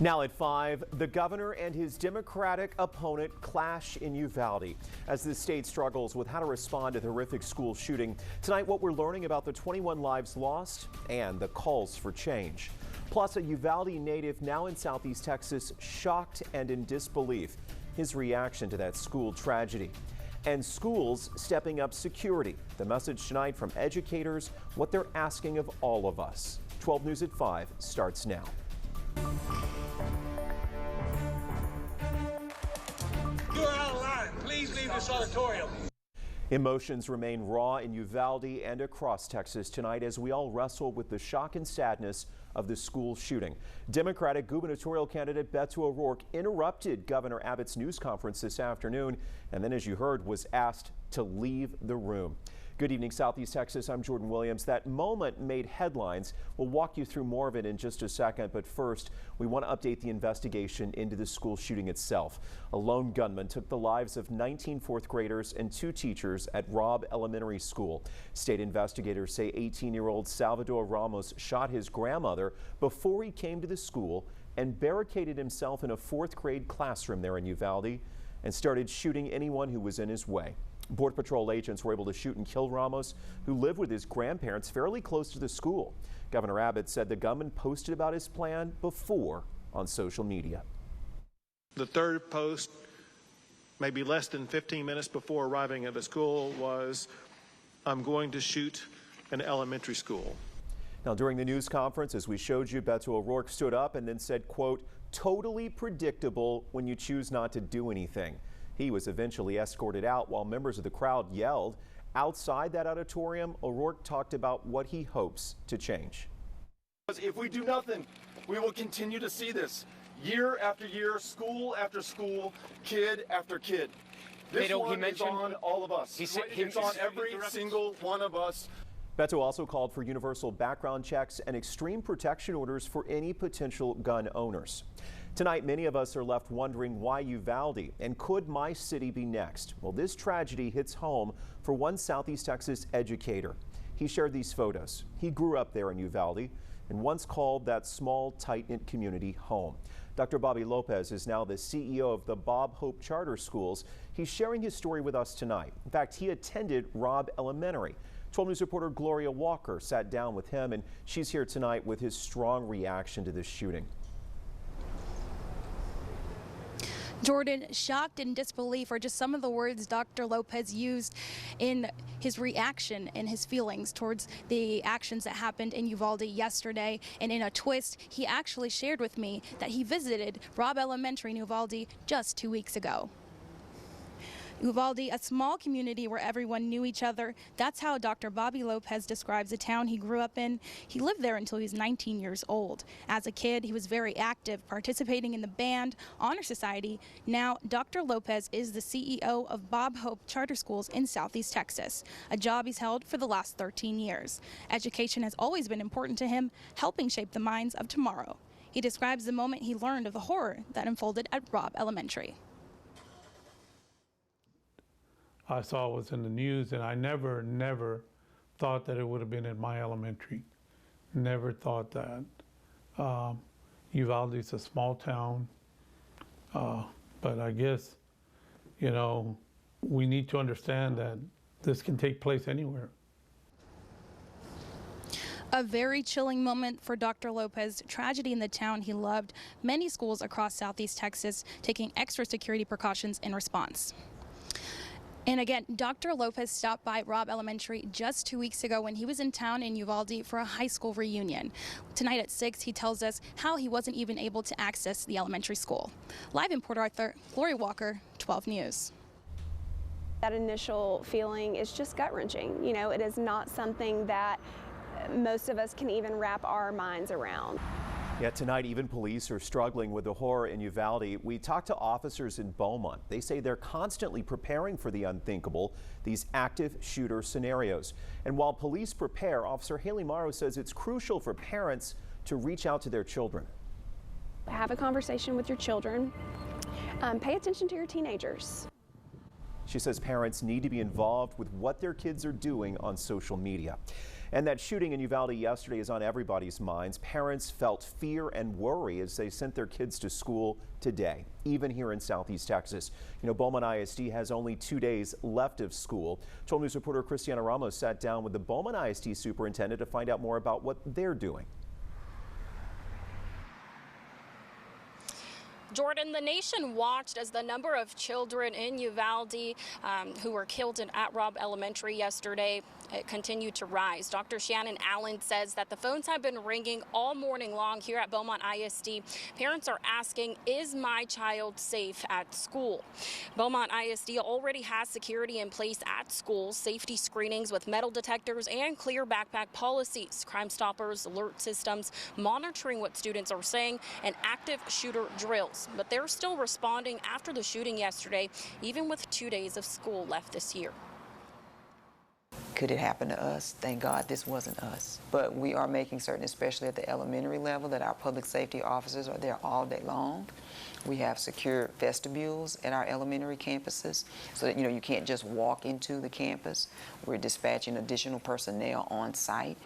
Now at 5, the governor and his Democratic opponent clash in Uvalde as the state struggles with how to respond to the horrific school shooting. Tonight, what we're learning about the 21 lives lost and the calls for change. Plus, a Uvalde native now in Southeast Texas shocked and in disbelief. His reaction to that school tragedy. And schools stepping up security. The message tonight from educators, what they're asking of all of us. 12 News at 5 starts now. You are out of line. Please leave this auditorium. Emotions remain raw in Uvalde and across Texas tonight as we all wrestle with the shock and sadness of the school shooting. Democratic gubernatorial candidate Beto O'Rourke interrupted Governor Abbott's news conference this afternoon and then, as you heard, was asked to leave the room. Good evening, Southeast Texas. I'm Jordan Williams. That moment made headlines. We'll walk you through more of it in just a second. But first, we want to update the investigation into the school shooting itself. A lone gunman took the lives of 19 fourth graders and 2 teachers at Robb Elementary School. State investigators say 18-year-old Salvador Ramos shot his grandmother before he came to the school and barricaded himself in a 4th grade classroom there in Uvalde and started shooting anyone who was in his way. Border Patrol agents were able to shoot and kill Ramos, who lived with his grandparents fairly close to the school. Governor Abbott said the gunman posted about his plan before on social media. The third post, maybe less than 15 minutes before arriving at the school, was, "I'm going to shoot an elementary school." Now, during the news conference, as we showed you, Beto O'Rourke stood up and then said, quote, "Totally predictable when you choose not to do anything." He was eventually escorted out while members of the crowd yelled. Outside that auditorium, O'Rourke talked about what he hopes to change. If we do nothing, we will continue to see this year after year, school after school, kid after kid. This one is on all of us. It's on every single one of us. Beto also called for universal background checks and extreme protection orders for any potential gun owners. Tonight, many of us are left wondering why Uvalde, and could my city be next? Well, this tragedy hits home for one Southeast Texas educator. He shared these photos. He grew up there in Uvalde and once called that small, tight-knit community home. Dr. Bobby Lopez is now the CEO of the Bob Hope Charter Schools. He's sharing his story with us tonight. In fact, he attended Robb Elementary. 12 News reporter Gloria Walker sat down with him, and she's here tonight with his strong reaction to this shooting. Jordan, shocked and disbelief are just some of the words Dr. Lopez used in his reaction and his feelings towards the actions that happened in Uvalde yesterday. And in a twist, he actually shared with me that he visited Robb Elementary in Uvalde just 2 weeks ago. Uvalde, a small community where everyone knew each other. That's how Dr. Bobby Lopez describes the town he grew up in. He lived there until he was 19 years old. As a kid, he was very active, participating in the band, honor society. Now, Dr. Lopez is the CEO of Bob Hope Charter Schools in Southeast Texas, a job he's held for the last 13 years. Education has always been important to him, helping shape the minds of tomorrow. He describes the moment he learned of the horror that unfolded at Robb Elementary. I saw it was in the news, and I never thought that it would have been at my elementary. Never thought that. Uvalde is a small town, but I guess, you know, we need to understand that this can take place anywhere. A very chilling moment for Dr. Lopez. Tragedy in the town he loved. Many schools across Southeast Texas taking extra security precautions in response. And again, Dr. Lopez stopped by Robb Elementary just 2 weeks ago when he was in town in Uvalde for a high school reunion. Tonight at 6, he tells us how he wasn't even able to access the elementary school. Live in Port Arthur, Gloria Walker, 12 News. That initial feeling is just gut-wrenching. You know, it is not something that most of us can even wrap our minds around. Yeah, tonight even police are struggling with the horror in Uvalde. We talked to officers in Beaumont. They say they're constantly preparing for the unthinkable, these active shooter scenarios. And while police prepare, Officer Haley Morrow says it's crucial for parents to reach out to their children. Have a conversation with your children. Pay attention to your teenagers. She says parents need to be involved with what their kids are doing on social media. And that shooting in Uvalde yesterday is on everybody's minds. Parents felt fear and worry as they sent their kids to school today, even here in Southeast Texas. You know, Beaumont ISD has only 2 days left of school. 12 News reporter Christiana Ramos sat down with the Beaumont ISD superintendent to find out more about what they're doing. Jordan, the nation watched as the number of children in Uvalde who were killed at Robb Elementary yesterday continued to rise. Dr. Shannon Allen says that the phones have been ringing all morning long here at Beaumont ISD. Parents are asking, is my child safe at school? Beaumont ISD already has security in place at schools, safety screenings with metal detectors and clear backpack policies, Crime Stoppers, alert systems, monitoring what students are saying, and active shooter drills. But they're still responding after the shooting yesterday, even with 2 days of school left this year. Could it happen to us? Thank God this wasn't us. But we are making certain, especially at the elementary level, that our public safety officers are there all day long. We have secure vestibules at our elementary campuses so that, you can't just walk into the campus. We're dispatching additional personnel on site.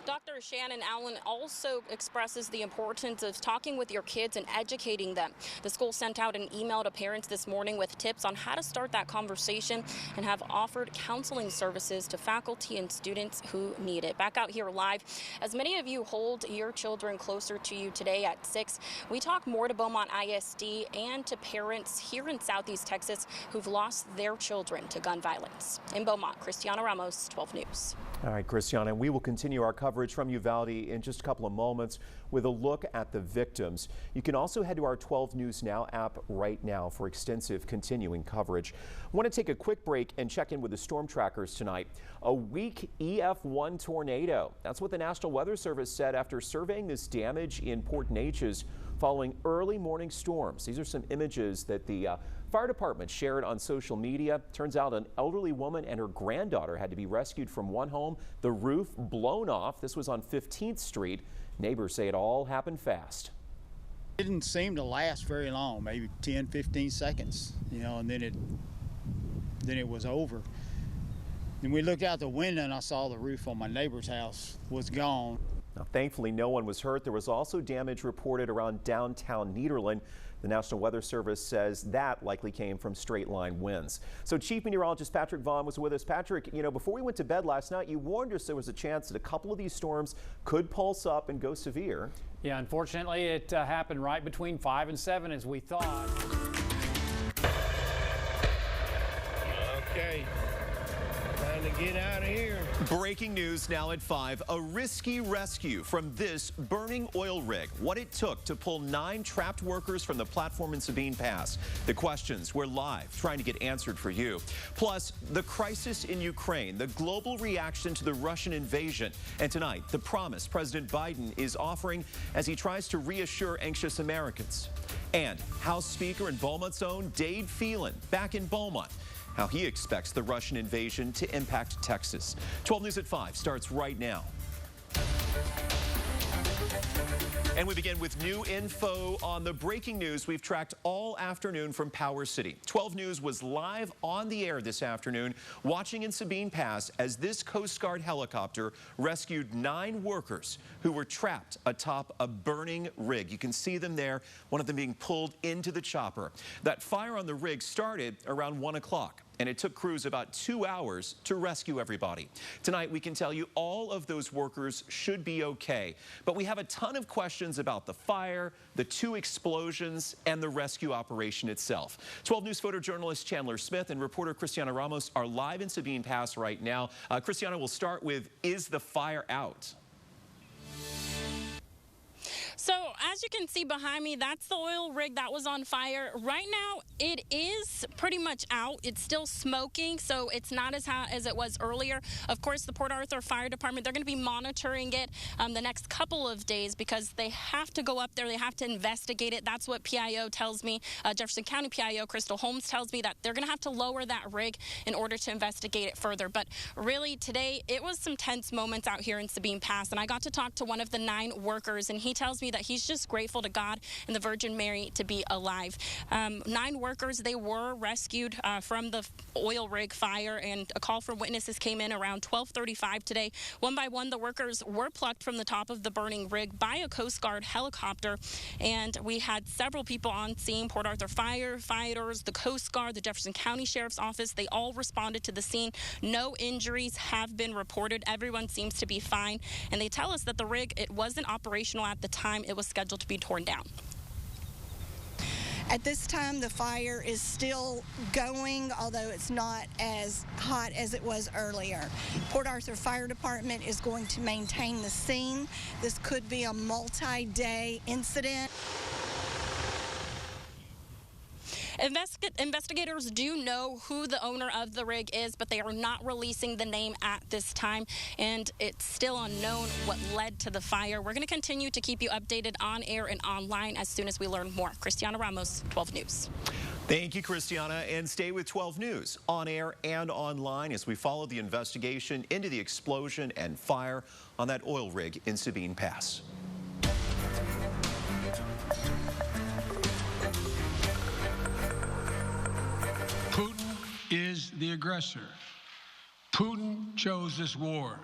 Dr. Shannon Allen also expresses the importance of talking with your kids and educating them. The school sent out an email to parents this morning with tips on how to start that conversation and have offered counseling services to faculty and students who need it. Back out here live, as many of you hold your children closer to you today at 6, we talk more to Beaumont ISD and to parents here in Southeast Texas who've lost their children to gun violence. In Beaumont, Christiana Ramos, 12 News. All right, Christiana, we will continue our coverage from Uvalde in just a couple of moments with a look at the victims. You can also head to our 12 News Now app right now for extensive continuing coverage. I want to take a quick break and check in with the storm trackers tonight. A weak EF1 tornado. That's what the National Weather Service said after surveying this damage in Port Neches following early morning storms. These are some images that the fire department shared on social media. Turns out an elderly woman and her granddaughter had to be rescued from one home, the roof blown off. This was on 15th Street. Neighbors say it all happened fast. It didn't seem to last very long, maybe 10, 15 seconds, and then it was over. And we looked out the window and I saw the roof on my neighbor's house was gone. Now, thankfully, no one was hurt. There was also damage reported around downtown Nederland. The National Weather Service says that likely came from straight line winds. So Chief Meteorologist Patrick Vaughn was with us. Patrick, before we went to bed last night, you warned us there was a chance that a couple of these storms could pulse up and go severe. Yeah, unfortunately, it happened right between 5 and 7 as we thought. Okay. Time to get out of here. Breaking news now at 5. A risky rescue from this burning oil rig. What it took to pull 9 trapped workers from the platform in Sabine Pass. The questions we're live trying to get answered for you. Plus, the crisis in Ukraine, the global reaction to the Russian invasion. And tonight, the promise President Biden is offering as he tries to reassure anxious Americans. And House Speaker and Beaumont's own Dade Phelan back in Beaumont. How he expects the Russian invasion to impact Texas. 12 News at 5 starts right now. And we begin with new info on the breaking news we've tracked all afternoon from Power City. 12 News was live on the air this afternoon, watching in Sabine Pass as this Coast Guard helicopter rescued 9 workers who were trapped atop a burning rig. You can see them there, one of them being pulled into the chopper. That fire on the rig started around 1 o'clock. And it took crews about 2 hours to rescue everybody. Tonight, we can tell you all of those workers should be okay. But we have a ton of questions about the fire, the 2 explosions, and the rescue operation itself. 12 News photojournalist Chandler Smith and reporter Christiana Ramos are live in Sabine Pass right now. Christiana, we'll start with, is the fire out? So as you can see behind me, that's the oil rig that was on fire. Right now, it is pretty much out. It's still smoking, so it's not as hot as it was earlier. Of course, the Port Arthur Fire Department, they're going to be monitoring it the next couple of days because they have to go up there. They have to investigate it. That's what PIO tells me. Jefferson County PIO Crystal Holmes tells me that they're going to have to lower that rig in order to investigate it further. But really, today, it was some tense moments out here in Sabine Pass, and I got to talk to one of the 9 workers, and he tells me that that he's just grateful to God and the Virgin Mary to be alive. 9 workers, they were rescued from the oil rig fire, and a call from witnesses came in around 12:35 today. One by one, the workers were plucked from the top of the burning rig by a Coast Guard helicopter, and we had several people on scene. Port Arthur firefighters, the Coast Guard, the Jefferson County Sheriff's Office, they all responded to the scene. No injuries have been reported. Everyone seems to be fine, and they tell us that the rig, it wasn't operational at the time it was scheduled to be torn down. At this time, the fire is still going, although it's not as hot as it was earlier. Port Arthur Fire Department is going to maintain the scene. This could be a multi-day incident. Investigators do know who the owner of the rig is, but they are not releasing the name at this time, and it's still unknown what led to the fire. We're going to continue to keep you updated on air and online as soon as we learn more. Christiana Ramos, 12 News. Thank you, Christiana, and stay with 12 News on air and online as we follow the investigation into the explosion and fire on that oil rig in Sabine Pass. Putin is the aggressor. Putin chose this war,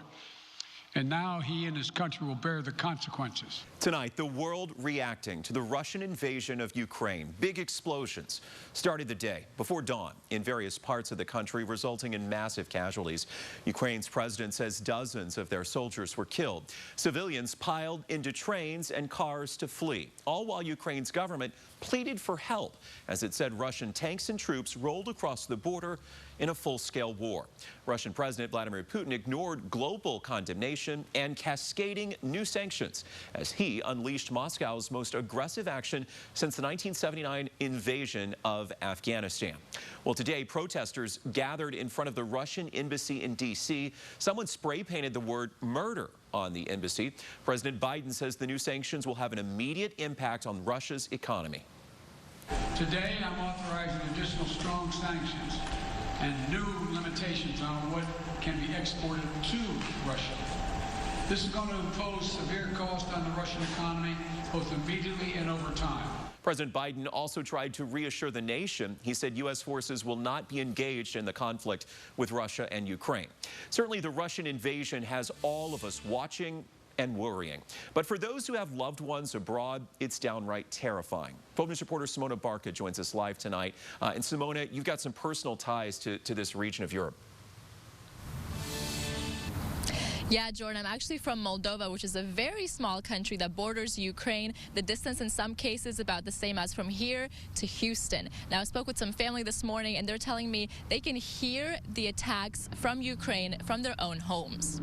and now he and his country will bear the consequences. Tonight, the world reacting to the Russian invasion of Ukraine. Big explosions started the day before dawn in various parts of the country, resulting in massive casualties. Ukraine's president says dozens of their soldiers were killed. Civilians piled into trains and cars to flee, all while Ukraine's government pleaded for help, as it said Russian tanks and troops rolled across the border in a full-scale war. Russian President Vladimir Putin ignored global condemnation and cascading new sanctions as he unleashed Moscow's most aggressive action since the 1979 invasion of Afghanistan. Well, today, protesters gathered in front of the Russian embassy in D.C. Someone spray-painted the word murder on the embassy. President Biden says the new sanctions will have an immediate impact on Russia's economy. Today, I'm authorizing additional strong sanctions and new limitations on what can be exported to Russia. This is going to impose severe cost on the Russian economy, both immediately and over time. President Biden also tried to reassure the nation. He said U.S. forces will not be engaged in the conflict with Russia and Ukraine. Certainly, the Russian invasion has all of us watching and worrying. But for those who have loved ones abroad, it's downright terrifying. 12 News reporter Simona Barca joins us live tonight. And Simona, you've got some personal ties to this region of Europe. Yeah, Jordan, I'm actually from Moldova, which is a very small country that borders Ukraine. The distance in some cases about the same as from here to Houston. Now, I spoke with some family this morning, and they're telling me they can hear the attacks from Ukraine from their own homes.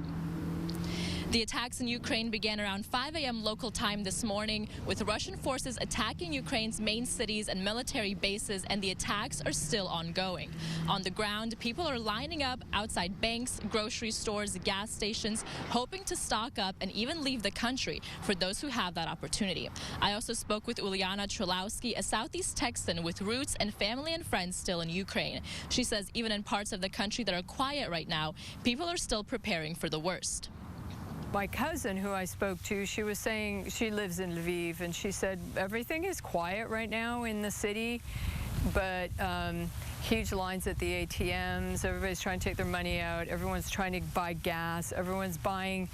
The attacks in Ukraine began around 5 a.m. local time this morning, with Russian forces attacking Ukraine's main cities and military bases, and the attacks are still ongoing. On the ground, people are lining up outside banks, grocery stores, gas stations, hoping to stock up and even leave the country for those who have that opportunity. I also spoke with Uliana Trulowski, a Southeast Texan with roots and family and friends still in Ukraine. She says even in parts of the country that are quiet right now, people are still preparing for the worst. My cousin, who I spoke to, she was saying she lives in Lviv, and she said everything is quiet right now in the city, but huge lines at the ATMs. Everybody's trying to take their money out. Everyone's trying to buy gas. Everyone's buying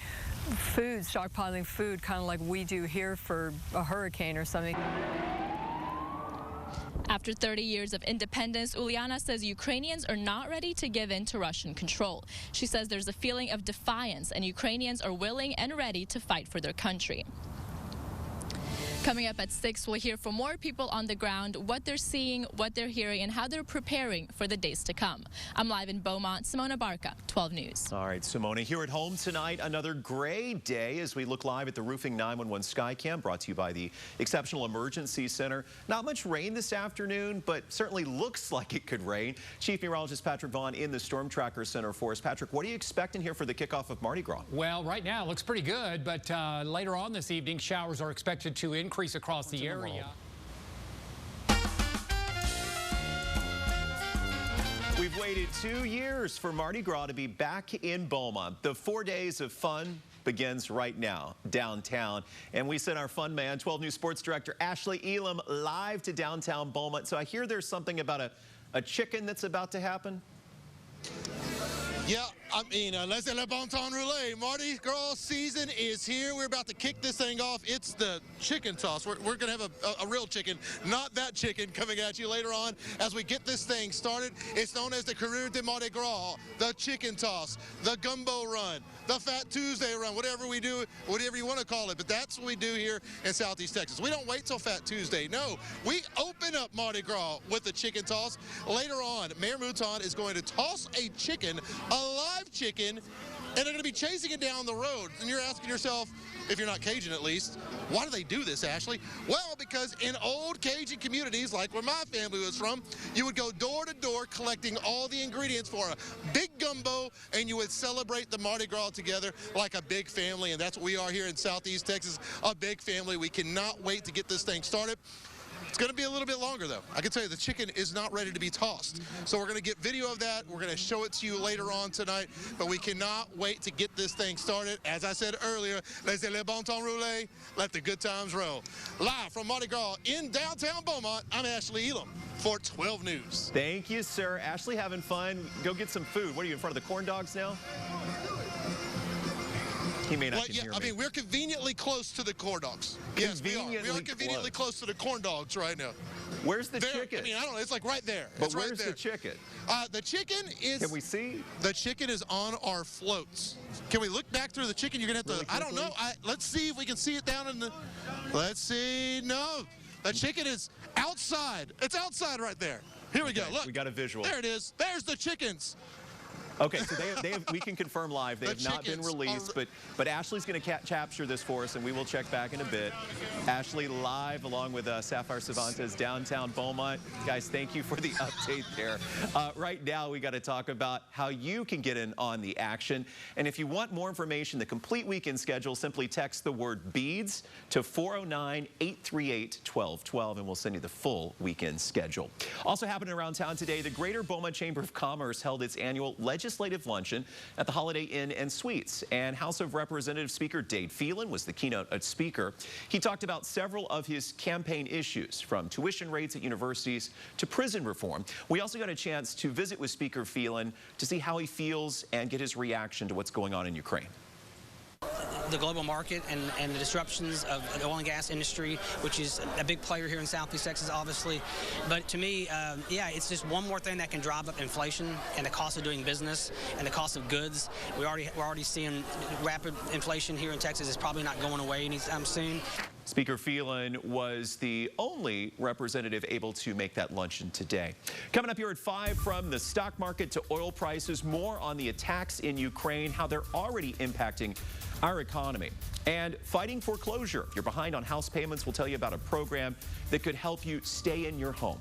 food, stockpiling food, kind of like we do here for a hurricane or something. After 30 years of independence, Uliana says Ukrainians are not ready to give in to Russian control. She says there's a feeling of defiance, and Ukrainians are willing and ready to fight for their country. Coming up at 6, we'll hear from more people on the ground, what they're seeing, what they're hearing, and how they're preparing for the days to come. I'm live in Beaumont. Simona Barca, 12 News. All right, Simona, here at home tonight, another gray day as we look live at the Roofing 911 Skycam, brought to you by the Exceptional Emergency Center. Not much rain this afternoon, but certainly looks like it could rain. Chief Meteorologist Patrick Vaughn in the Storm Tracker Center for us. Patrick, what are you expecting here for the kickoff of Mardi Gras? Well, right now it looks pretty good, but later on this evening, showers are expected to increase across the area. We've waited 2 years for Mardi Gras to be back in Beaumont. The 4 days of fun begins right now downtown. And we sent our fun man, 12 News Sports Director Ashley Elam, live to downtown Beaumont. So I hear there's something about a chicken that's about to happen. Yeah, I mean, laissez le bon temps rouler. Mardi Gras season is here. We're about to kick this thing off. It's the chicken toss. We're going to have a real chicken, not that chicken, coming at you later on as we get this thing started. It's known as the Coureur de Mardi Gras, the chicken toss, the gumbo run, the Fat Tuesday run, whatever we do, whatever you want to call it. But that's what we do here in Southeast Texas. We don't wait till Fat Tuesday. No, we open up Mardi Gras with the chicken toss. Later on, Mayor Mouton is going to toss a chicken, a live chicken, and they're going to be chasing it down the road. And you're asking yourself, if you're not Cajun at least, why do they do this, Ashley? Well, because in old Cajun communities, like where my family was from, you would go door to door collecting all the ingredients for a big gumbo, and you would celebrate the Mardi Gras together like a big family. And that's what we are here in Southeast Texas, a big family. We cannot wait to get this thing started. It's going to be a little bit longer, though. I can tell you the chicken is not ready to be tossed. So we're going to get video of that. We're going to show it to you later on tonight. But we cannot wait to get this thing started. As I said earlier, laissez le bon temps rouler. Let the good times roll. Live from Mardi Gras in downtown Beaumont, I'm Ashley Elam for 12 News. Thank you, sir. Ashley, having fun. Go get some food. What are you, in front of the corn dogs now? He may not hear me. I mean, we're conveniently close to the corn dogs. Yes, we are. We are conveniently close to the corn dogs right now. Where's the chicken? I mean, I don't know. It's like right there. But it's right where's there. the chicken? The chicken is... Can we see? The chicken is on our floats. Can we look back through the chicken? You're going to have to... I don't know. Let's see if we can see it down in the... Let's see. No. The chicken is outside. It's outside right there. Here we go. Look. We got a visual. There it is. There's the chickens. Okay, so they have, we can confirm live, they have not been released, but Ashley's going to capture this for us, and we will check back in a bit. Ashley live along with Sapphire Cervantes, downtown Beaumont. Guys, thank you for the update there. Right now, we got to talk about how you can get in on the action. And if you want more information, the complete weekend schedule, simply text the word BEADS to 409-838-1212, and we'll send you the full weekend schedule. Also happening around town today, the Greater Beaumont Chamber of Commerce held its annual legislative luncheon at the Holiday Inn and Suites, and House of Representative Speaker Dade Phelan was the keynote speaker. He talked about several of his campaign issues, from tuition rates at universities to prison reform. We also got a chance to visit with Speaker Phelan to see how he feels and get his reaction to what's going on in Ukraine. The global market and the disruptions of the oil and gas industry, which is a big player here in Southeast Texas, obviously. But to me, yeah, it's just one more thing that can drive up inflation and the cost of doing business and the cost of goods. We're already seeing rapid inflation here in Texas. It's probably not going away anytime soon. Speaker Phelan was the only representative able to make that luncheon today. Coming up here at 5, from the stock market to oil prices, more on the attacks in Ukraine, how they're already impacting our economy, and fighting foreclosure. If you're behind on house payments, we'll tell you about a program that could help you stay in your home.